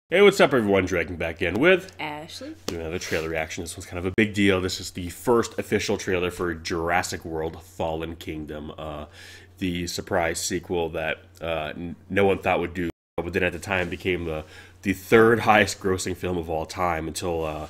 Hey, what's up everyone? Dragging back in with Ashley. Doing another trailer reaction. This one's kind of a big deal. This is the first official trailer for Jurassic World Fallen Kingdom. The surprise sequel that no one thought would do, but then at the time became the third highest grossing film of all time until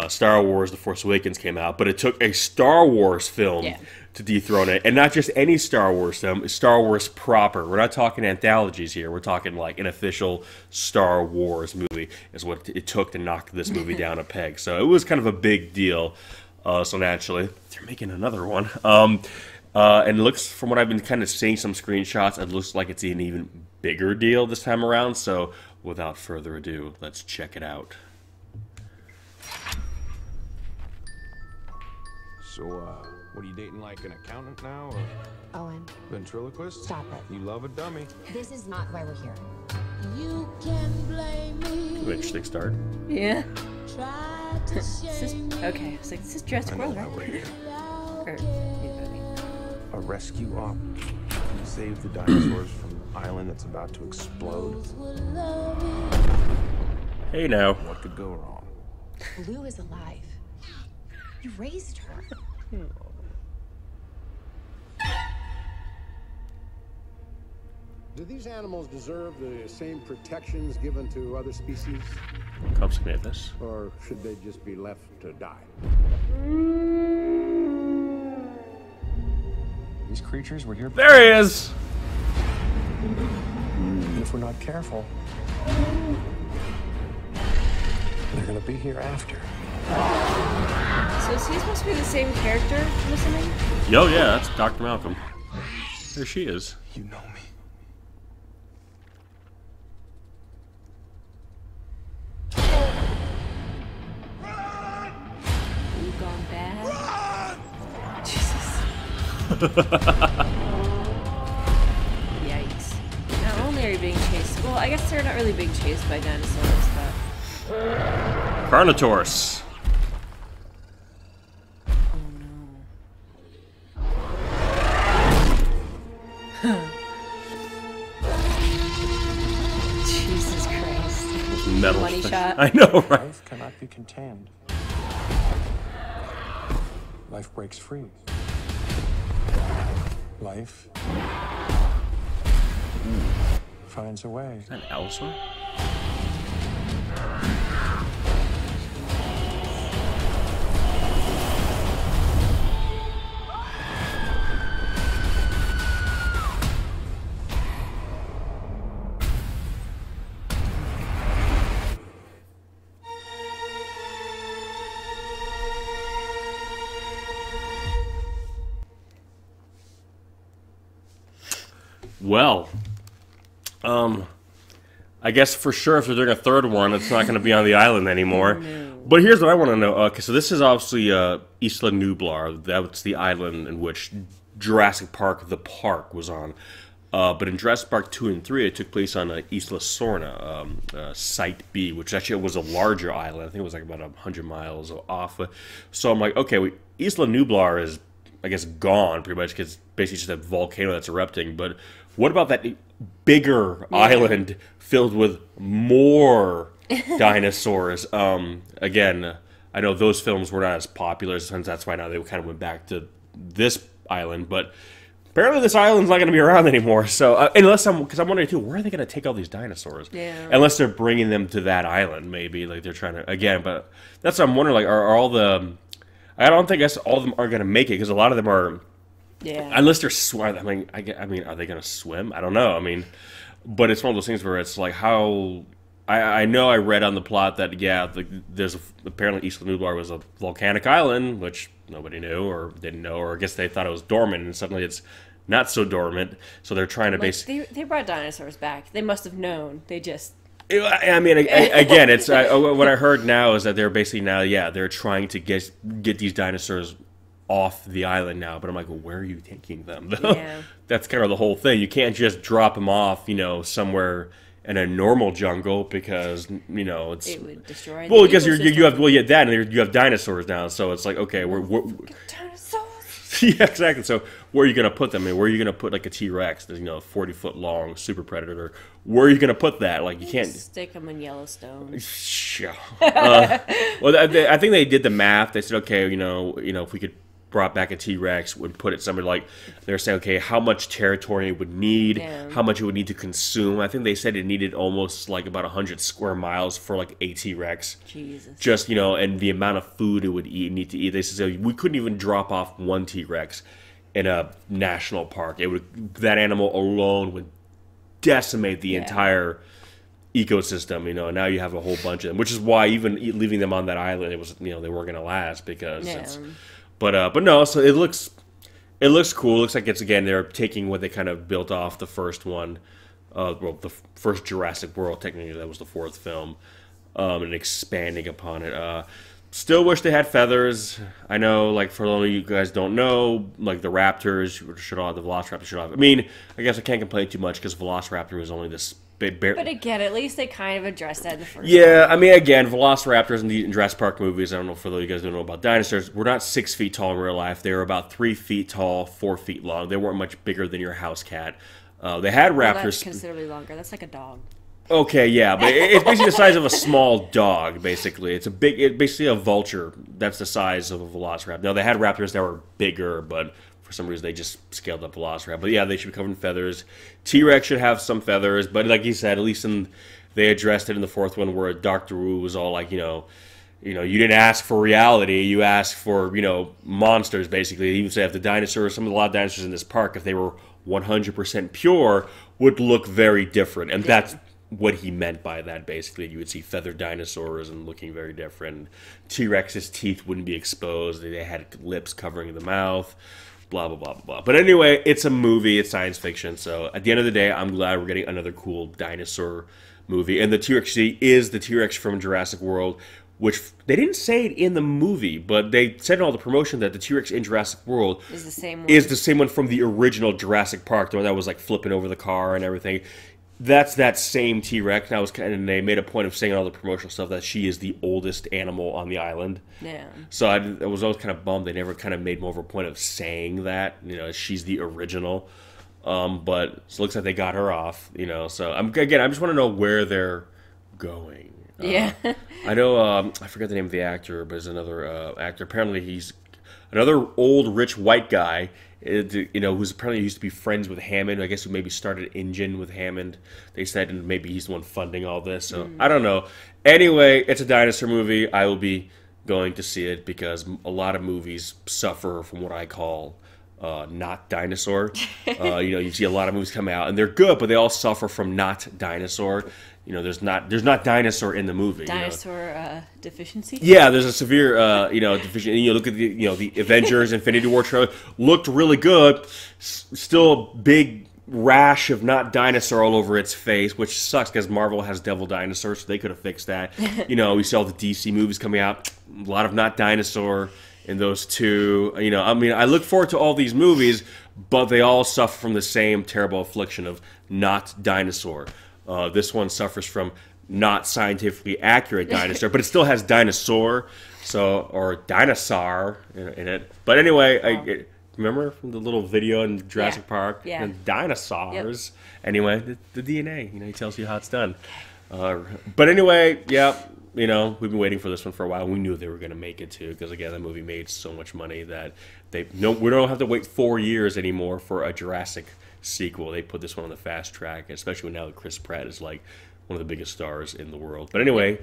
Star Wars The Force Awakens came out. But it took a Star Wars film to dethrone it. And not just any Star Wars film, Star Wars proper. We're not talking anthologies here. We're talking like an official Star Wars movie is what it took to knock this movie down a peg. So it was kind of a big deal. So naturally, they're making another one. And it looks, from what I've been kind of seeing some screenshots, it looks like it's an even bigger deal this time around. So without further ado, let's check it out. So, what are you dating, like an accountant now, or Owen, ventriloquist? stop it. You love a dummy. This is not why we're here. You can blame me. Interesting start. Yeah. Try to shame me. Okay, it's like, this is Jurassic World, right? We're here. Or, A rescue op. Save the dinosaurs from the island that's about to explode. Hey now. What could go wrong? Blue is alive. You raised her. Do these animals deserve the same protections given to other species, Cops can this. or should they just be left to die? These creatures were here. There he is. And if we're not careful, they're gonna be here after. so is he supposed to be the same character, I'm assuming? Yo, yeah, that's Dr. Malcolm. There she is. You know me. You gone bad? Jesus. Yikes. Not only are you being chased, well, I guess they're not really being chased by dinosaurs, but... Carnotaurus. Oh no. Jesus Christ. Metal Money thing. shot. I know, right? Life cannot be contained. Life breaks free. Life finds a way. Is that Elsa? Well, I guess for sure if they're doing a third one, it's not going to be on the island anymore. No. But here's what I want to know. Okay, so this is obviously Isla Nublar. That's the island in which Jurassic Park, the park, was on. But in Jurassic Park 2 and 3, it took place on Isla Sorna, Site B, which actually was a larger island. I think it was like about 100 miles off. So I'm like, okay, Isla Nublar is, I guess, gone pretty much because it's basically just a volcano that's erupting. But what about that bigger island filled with more dinosaurs? Again, I know those films were not as popular, so that's why now they kind of went back to this island. But apparently this island's not going to be around anymore. So because I'm wondering too, where are they going to take all these dinosaurs? Yeah. Unless they're bringing them to that island, maybe like they're trying to again. But that's what I'm wondering. Like, are all the I don't think all of them are going to make it because a lot of them are. Yeah. Unless they're swimming. I mean, are they going to swim? I don't know. I mean, but it's one of those things where it's like how. I know I read on the plot that, yeah, apparently Isla Nublar was a volcanic island, which nobody knew or didn't know, or I guess they thought it was dormant, and suddenly it's not so dormant, so they're trying to They brought dinosaurs back. They must have known. They just... I mean, again, it's what I heard now is that they're basically now, yeah, they're trying to get these dinosaurs off the island now, but I'm like, well, where are you taking them? Yeah. That's kind of the whole thing. You can't just drop them off, somewhere in a normal jungle because It would destroy. Well, the because you have ecosystem. that, and you have dinosaurs now, so it's like, okay, we're Dinosaurs. Yeah, exactly. So where are you going to put them? I mean, where are you going to put like a T-Rex, 40-foot long super predator? Where are you going to put that? Like you can't stick them in Yellowstone. Sure. Well, I think they did the math. They said, okay, if we could brought back a T-Rex, would put it somewhere like they're saying, okay, how much territory it would need, how much it would need to consume. I think they said it needed almost like about 100 square miles for like a T-Rex. Jesus. Just and the amount of food it would need to eat. They said we couldn't even drop off one T-Rex in a national park. That animal alone would decimate the entire ecosystem, and now you have a whole bunch of them, which is why even leaving them on that island, it was, they weren't going to last because it's. But no, so it looks cool. It looks like they're taking what they kind of built off the first one, the first Jurassic World. Technically, that was the fourth film, and expanding upon it. Still wish they had feathers. I know, like for a lot of you guys don't know, like the Raptors should all have the Velociraptor should all have. I mean, I guess I can't complain too much because Velociraptor was only this. But again, at least they kind of addressed that in the first one. I mean, again, Velociraptors in the Jurassic Park movies, I don't know for those of you guys who don't know about dinosaurs, were not 6 feet tall in real life. They were about 3 feet tall, 4 feet long. They weren't much bigger than your house cat. They had raptors. Well, that's considerably longer. That's like a dog. Okay, yeah, but it's basically the size of a small dog, basically. It's basically a vulture. That's the size of a Velociraptor. Now, they had raptors that were bigger, but for some reason, they just scaled up Velociraptor. But yeah, they should be covered in feathers. T-Rex should have some feathers, but like you said, at least they addressed it in the fourth one where Dr. Wu was all like, you didn't ask for reality, you asked for, monsters, basically. He even said if the dinosaurs, a lot of dinosaurs in this park, if they were 100% pure, would look very different. And that's what he meant by that, basically. You would see feathered dinosaurs and looking very different. T-Rex's teeth wouldn't be exposed. They had lips covering the mouth. Blah, blah, blah, blah, blah. But anyway, it's a movie. It's science fiction. So at the end of the day, I'm glad we're getting another cool dinosaur movie. And the T-Rex is the T-Rex from Jurassic World, which they didn't say it in the movie, but they said in all the promotion that the T-Rex in Jurassic World is the same one from the original Jurassic Park, the one that was like flipping over the car and everything. That's that same T-Rex. And they made a point of saying in all the promotional stuff that she is the oldest animal on the island. Yeah. So I was always kind of bummed they never kind of made more of a point of saying that, she's the original. But it looks like they got her off, So I just want to know where they're going. I know, I forget the name of the actor, but there's another actor. Apparently he's another old, rich, white guy, who's apparently used to be friends with Hammond. I guess who maybe started InGen with Hammond. They said, and maybe he's the one funding all this. So I don't know. Anyway, it's a dinosaur movie. I will be going to see it because a lot of movies suffer from what I call not dinosaur. You see a lot of movies come out and they're good, but they all suffer from not dinosaur. There's not dinosaur in the movie. Dinosaur deficiency. Yeah, there's a severe deficiency. And look at the Avengers Infinity War trailer, looked really good. Still big rash of not dinosaur all over its face, which sucks because Marvel has devil dinosaurs, so they could have fixed that. We see all the DC movies coming out, a lot of not dinosaur in those two. I look forward to all these movies, but they all suffer from the same terrible affliction of not dinosaur. This one suffers from not scientifically accurate dinosaur, but it still has dinosaur, or dinosaur in it. But anyway, remember from the little video in Jurassic Park? Yeah. And dinosaurs. Yep. Anyway, the DNA, he tells you how it's done. But anyway, we've been waiting for this one for a while. We knew they were going to make it too, because again, that movie made so much money that we don't have to wait 4 years anymore for a Jurassic sequel. They put this one on the fast track, especially now that Chris Pratt is like one of the biggest stars in the world. But anyway,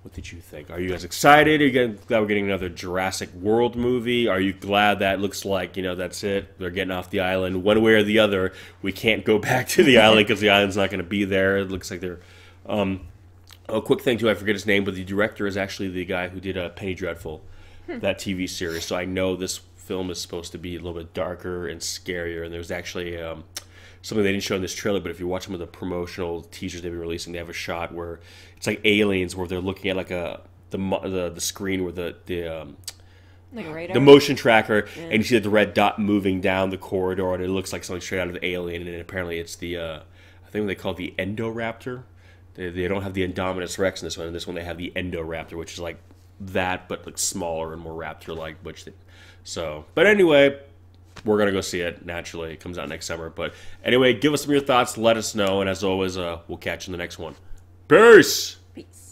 what did you think? Are you guys excited? Are you glad we're getting another Jurassic World movie? Are you glad that looks like, that's it? They're getting off the island one way or the other. We can't go back to the island because the island's not going to be there. It looks like they're... a quick thing, too, I forget his name, but the director is actually the guy who did Penny Dreadful, that TV series. So I know this film is supposed to be a little bit darker and scarier, and there's actually something they didn't show in this trailer, but if you watch some of the promotional teasers they've been releasing, they have a shot where it's like aliens, where they're looking at like the screen where like a radar? The motion tracker, and you see the red dot moving down the corridor, and it looks like something straight out of Alien, and apparently it's I think they call it the Endoraptor. They don't have the Indominus Rex in this one. In this one, they have the Endoraptor, which is like that, but like smaller and more raptor-like. But anyway, we're gonna go see it. Naturally, it comes out next summer. But anyway, give us some of your thoughts. Let us know, and as always, we'll catch you in the next one. Peace. Peace.